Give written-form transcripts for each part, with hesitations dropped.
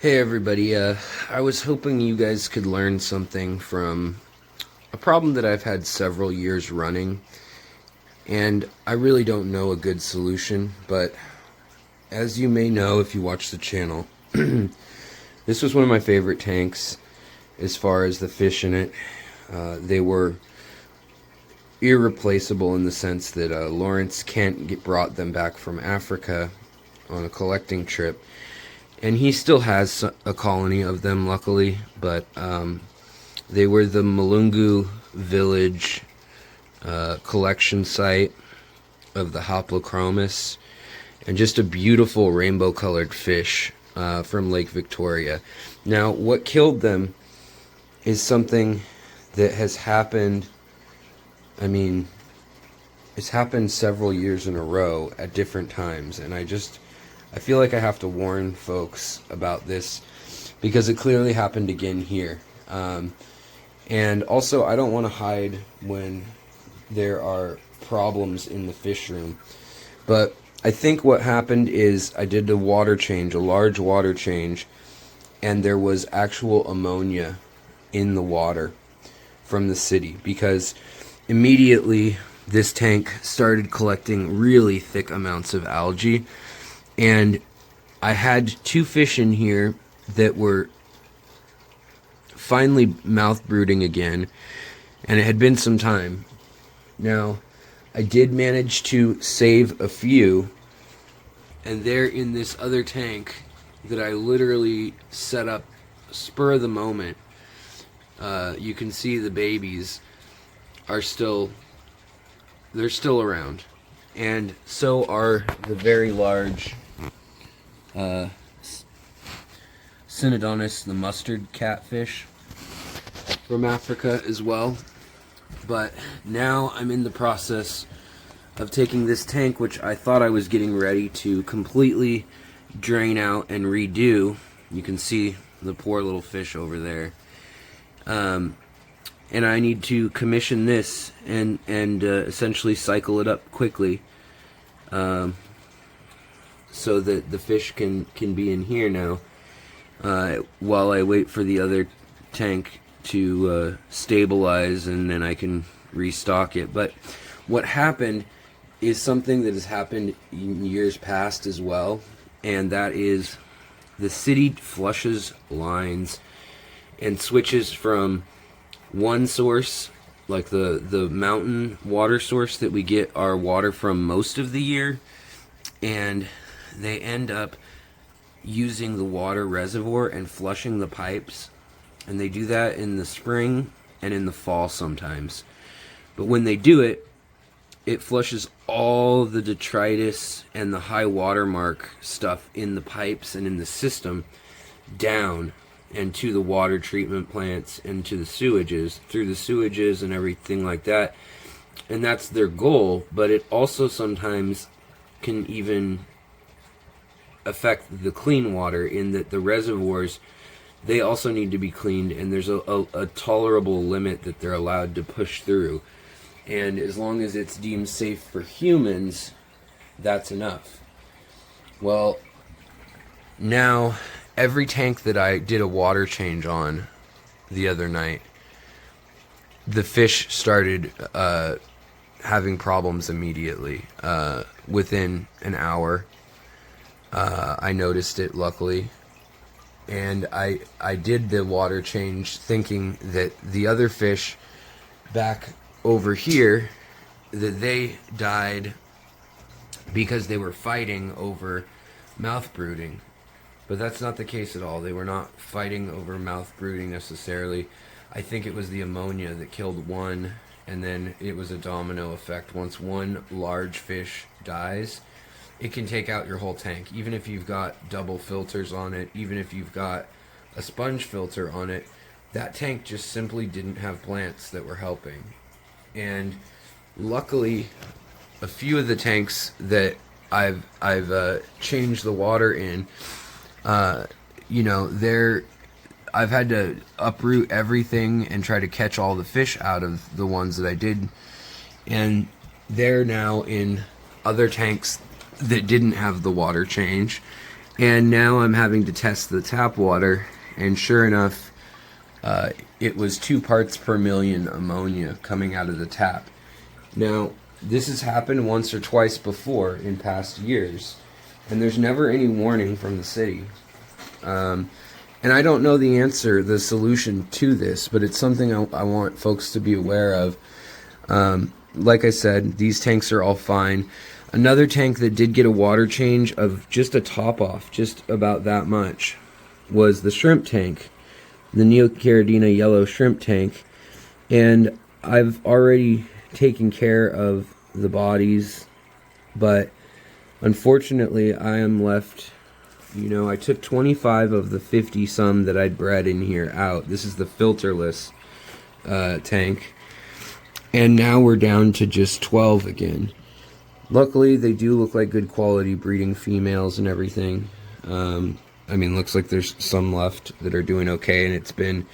Hey everybody, I was hoping you guys could learn something from a problem that I've had several years running, and I really don't know a good solution, but as you may know if you watch the channel, this was one of my favorite tanks as far as the fish in it. They were irreplaceable in the sense that Lawrence Kent brought them back from Africa on a collecting trip. And he still has a colony of them, luckily, but they were the Malungu village collection site of the Hoplochromis, and just a beautiful rainbow-colored fish from Lake Victoria. Now, what killed them is something that has happened, it's happened several years in a row at different times, and I feel like I have to warn folks about this because it clearly happened again here. And also, I don't want to hide when there are problems in the fish room. But I think what happened is I did a water change, a large water change, and there was actual ammonia in the water from the city because immediately this tank started collecting really thick amounts of algae. And I had two fish in here that were finally mouth brooding again, and it had been some time. Now, I did manage to save a few, and they're in this other tank that I literally set up spur of the moment. You can see the babies are they're still around, and so are the very large Synodontis, the mustard catfish from Africa as well. But now I'm in the process of taking this tank, which I thought I was getting ready to completely drain out and redo. You can see the poor little fish over there. And I need to commission this and essentially cycle it up quickly. So that the fish can be in here now while I wait for the other tank to stabilize, and then I can restock it. But what happened is something that has happened in years past as well, and that is the city flushes lines and switches from one source, like the mountain water source that we get our water from most of the year, and they end up using the water reservoir and flushing the pipes, and they do that in the spring and in the fall sometimes. But when they do it, it flushes all the detritus and the high watermark stuff in the pipes and in the system down and to the water treatment plants and to the sewages, through the sewages and everything like that. And that's their goal, but it also sometimes can even affect the clean water, in that the reservoirs, they also need to be cleaned, and there's a tolerable limit that they're allowed to push through, and as long as it's deemed safe for humans, that's enough. Well, now every tank that I did a water change on the other night, the fish started having problems immediately. Within an hour, I noticed it, luckily, and I did the water change thinking that the other fish back over here, that they died because they were fighting over mouth brooding. But that's not the case at all. They were not fighting over mouth brooding necessarily. I think it was the ammonia that killed one, and then it was a domino effect. Once one large fish dies, it can take out your whole tank. Even if you've got double filters on it, even if you've got a sponge filter on it, that tank just simply didn't have plants that were helping. And luckily, a few of the tanks that I've changed the water in, I've had to uproot everything and try to catch all the fish out of the ones that I did, and they're now in other tanks that didn't have the water change, And now I'm having to test the tap water, and sure enough, it was 2 parts per million ammonia coming out of the tap. Now, this has happened once or twice before in past years, and there's never any warning from the city. And I don't know the answer, the solution to this, but it's something I want folks to be aware of. Like I said, these tanks are all fine. Another tank that did get a water change of just a top off, just about that much, was the shrimp tank, the Neocaridina yellow shrimp tank. And I've already taken care of the bodies, but unfortunately I am left, I took 25 of the 50 some that I'd bred in here out. This is the filterless tank, and now we're down to just 12 again. Luckily, they do look like good quality breeding females and everything. Looks like there's some left that are doing okay, and it's been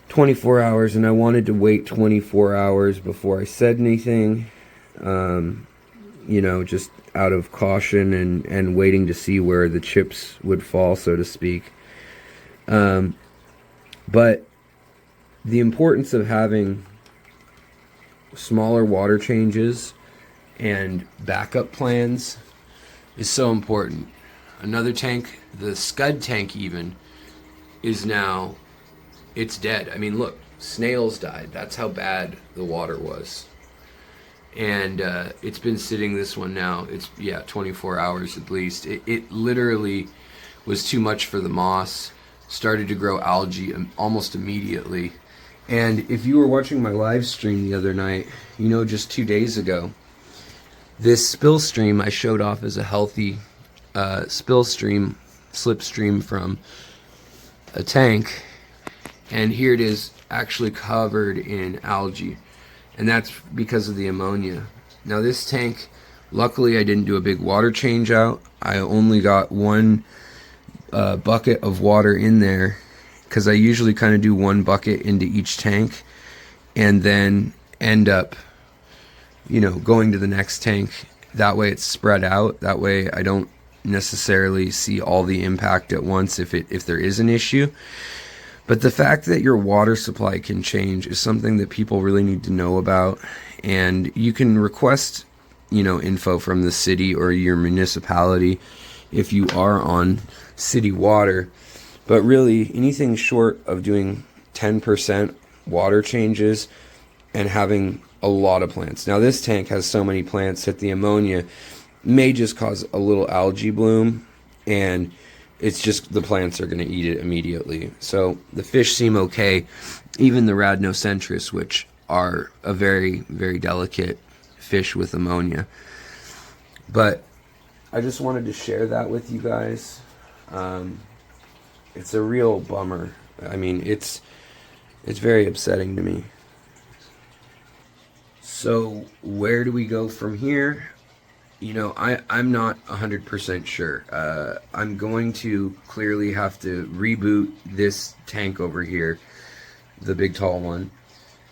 24 hours, and I wanted to wait 24 hours before I said anything, just out of caution and waiting to see where the chips would fall, so to speak. But the importance of having smaller water changes and backup plans is so important. Another tank, the Scud tank even, is now, it's dead. I mean, look, snails died. That's how bad the water was. And it's been sitting, this one now, it's 24 hours at least. It literally was too much for the moss, started to grow algae almost immediately. And if you were watching my live stream the other night, just 2 days ago, this spill stream I showed off as a healthy slipstream from a tank, and here it is actually covered in algae, and that's because of the ammonia. Now this tank, luckily I didn't do a big water change out. I only got 1 bucket of water in there, because I usually kind of do 1 bucket into each tank and then end up going to the next tank. That way it's spread out. That way I don't necessarily see all the impact at once if there is an issue. But the fact that your water supply can change is something that people really need to know about. And you can request, info from the city or your municipality if you are on city water. But really, anything short of doing 10% water changes and having a lot of plants. Now this tank has so many plants that the ammonia may just cause a little algae bloom, and it's just the plants are going to eat it immediately. So the fish seem okay, even the Rhamnocentris, which are a very, very delicate fish with ammonia. But I just wanted to share that with you guys. It's a real bummer. I mean, it's very upsetting to me. So where do we go from here? I'm not 100% sure. I'm going to clearly have to reboot this tank over here, the big tall one.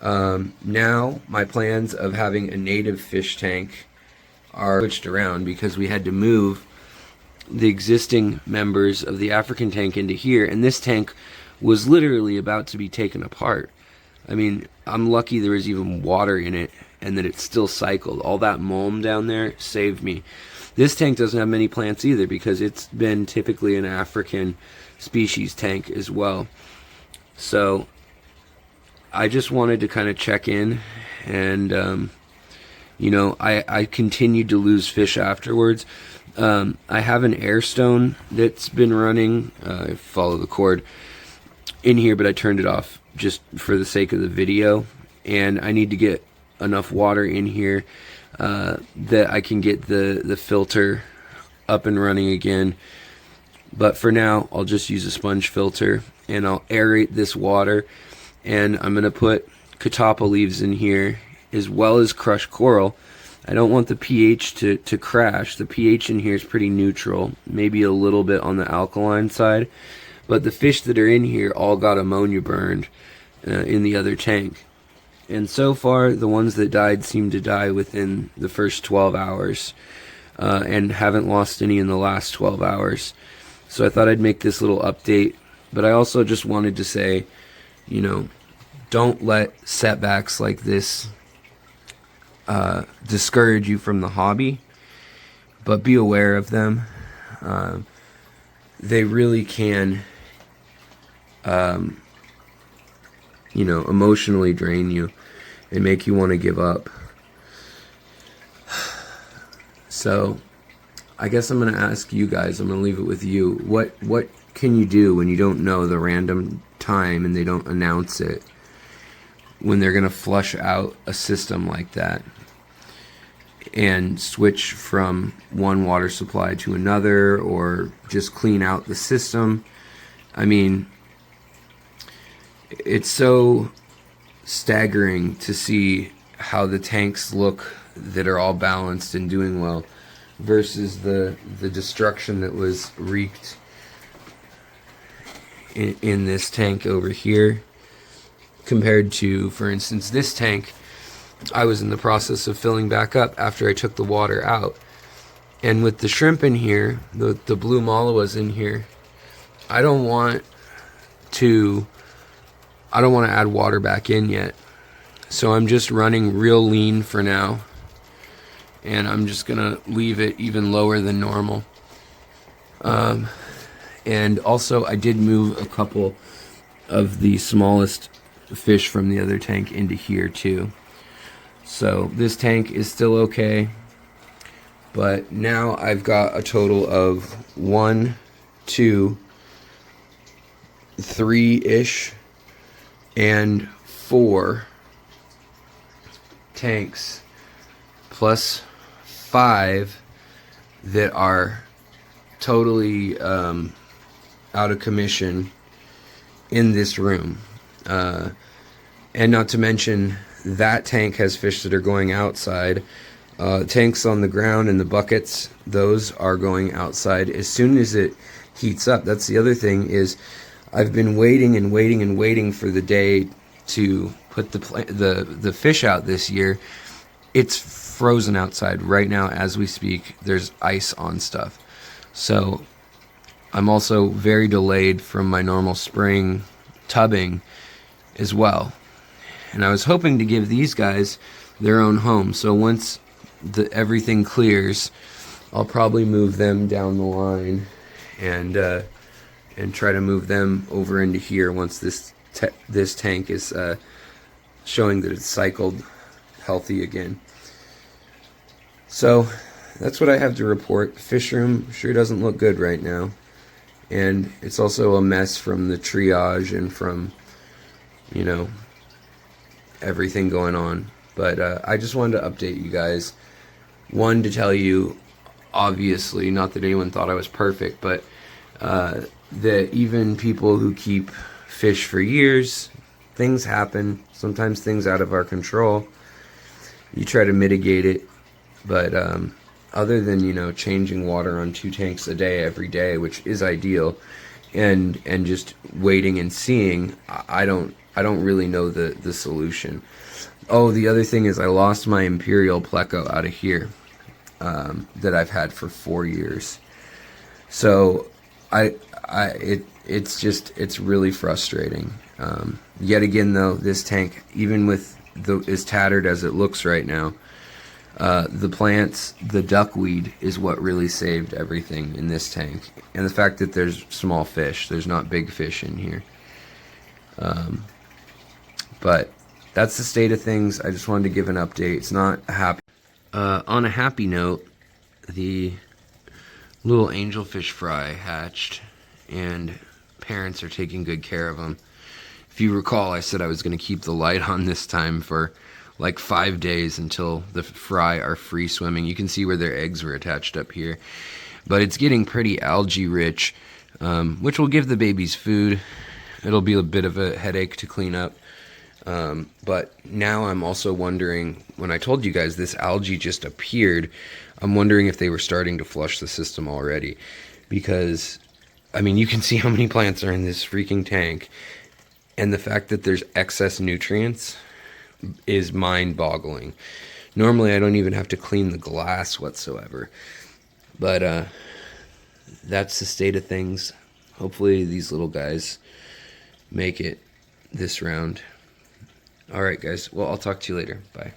Now my plans of having a native fish tank are switched around because we had to move the existing members of the African tank into here, and this tank was literally about to be taken apart. I mean, I'm lucky there was even water in it and that it still cycled. All that mulm down there saved me. This tank doesn't have many plants either because it's been typically an African species tank as well. So I just wanted to kind of check in, and I continued to lose fish afterwards. I have an airstone that's been running, follow the cord, in here, but I turned it off just for the sake of the video, and I need to get enough water in here that I can get the filter up and running again. But for now, I'll just use a sponge filter, and I'll aerate this water, and I'm going to put catappa leaves in here as well as crushed coral. I don't want the pH to crash. The pH in here is pretty neutral, maybe a little bit on the alkaline side, but the fish that are in here all got ammonia burned in the other tank. And so far, the ones that died seemed to die within the first 12 hours. and haven't lost any in the last 12 hours. So I thought I'd make this little update, but I also just wanted to say, you know, don't let setbacks like this discourage you from the hobby, but be aware of them. They really can, you know, emotionally drain you and make you want to give up. So I guess I'm going to ask you guys, I'm going to leave it with you. What can you do when you don't know the random time and they don't announce it, when they're going to flush out a system like that and switch from one water supply to another, or just clean out the system? I mean, it's so staggering to see how the tanks look that are all balanced and doing well versus the destruction that was wreaked in this tank over here, compared to, for instance, this tank. I was in the process of filling back up after I took the water out, and with the shrimp in here, the blue malawas in here, I don't want to add water back in yet. So I'm just running real lean for now, and I'm just gonna leave it even lower than normal. And also I did move a couple of the smallest fish from the other tank into here too. So this tank is still okay, but now I've got a total of 1, 2, 3-ish and 4 tanks, plus 5 that are totally out of commission in this room. And not to mention, that tank has fish that are going outside. Tanks on the ground and the buckets, those are going outside as soon as it heats up. That's the other thing, is I've been waiting and waiting and waiting for the day to put the fish out this year. It's frozen outside right now as we speak. There's ice on stuff. So I'm also very delayed from my normal spring tubbing as well. And I was hoping to give these guys their own home. So once everything clears, I'll probably move them down the line and try to move them over into here once this tank is showing that it's cycled healthy again. So that's what I have to report. The fish room sure doesn't look good right now, and it's also a mess from the triage and from, you know, everything going on. But I just wanted to update you guys. One, to tell you, obviously, not that anyone thought I was perfect, but that even people who keep fish for years, things happen. Sometimes things out of our control. You try to mitigate it, but other than, you know, changing water on 2 tanks a day every day, which is ideal, and just waiting and seeing, I don't really know the solution. Oh, the other thing is I lost my Imperial Pleco out of here that I've had for 4 years. So it's really frustrating. Yet again, though, this tank, even with as tattered as it looks right now, the plants, the duckweed is what really saved everything in this tank. And the fact that there's small fish, there's not big fish in here. But that's the state of things. I just wanted to give an update. It's not a happy. On a happy note, the little angelfish fry hatched, and parents are taking good care of them. If you recall, I said I was going to keep the light on this time for like 5 days until the fry are free swimming. You can see where their eggs were attached up here. But it's getting pretty algae rich, which will give the babies food. It'll be a bit of a headache to clean up. But now I'm also wondering, when I told you guys this algae just appeared, I'm wondering if they were starting to flush the system already. Because, I mean, you can see how many plants are in this freaking tank. And the fact that there's excess nutrients is mind-boggling. Normally, I don't even have to clean the glass whatsoever. But that's the state of things. Hopefully these little guys make it this round. All right, guys. Well, I'll talk to you later. Bye.